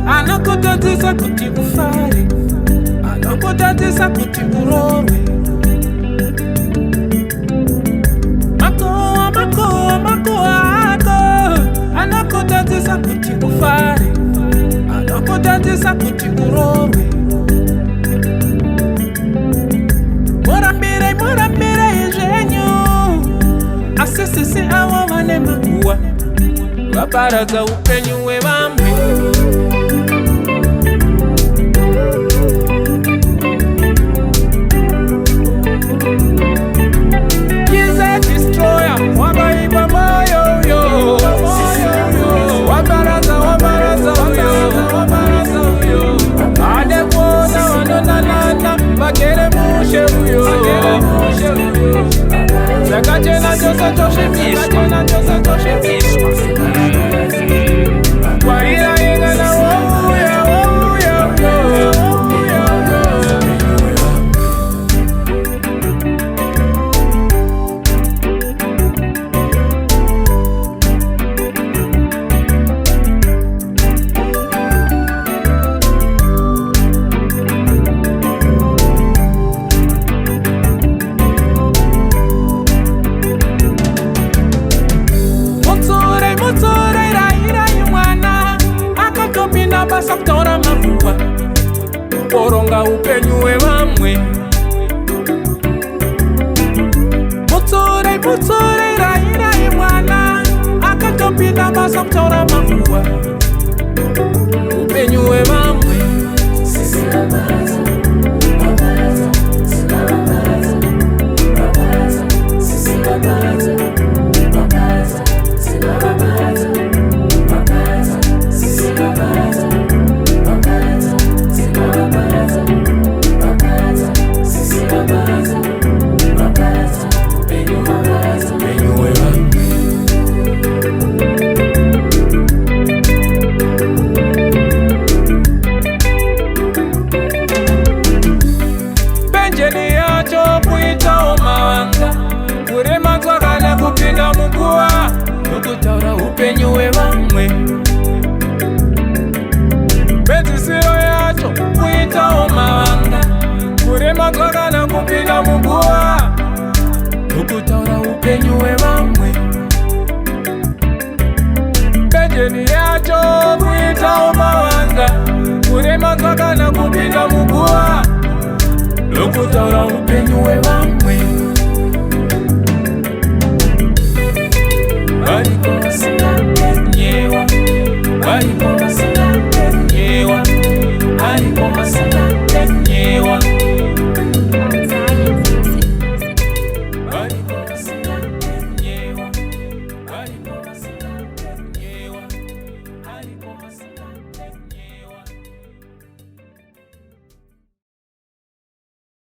Anakutatiza kuti ufare, anakutatiza kuti urowe. Makuwa ako, anakutatiza kuti ufare, anakutatiza kuti urowe. Murambire izvenyu, asisisi avo vane makuwa, vaparadza upenyu hwevamwe. Saktora mafuwa koronga upenyu hwevamwe. Mutsore Rairai mwana akatopinda basa kutora mafuwa upenyu hwevamwe. Kupinda muguwa nokutaura upenyu hwevamwe. Pedzisiro yacho kuitawo mavanga, kurema kwakana kupinda muguwa nokutaura upenyu hwevamwe. Pejeni yacho kuitawo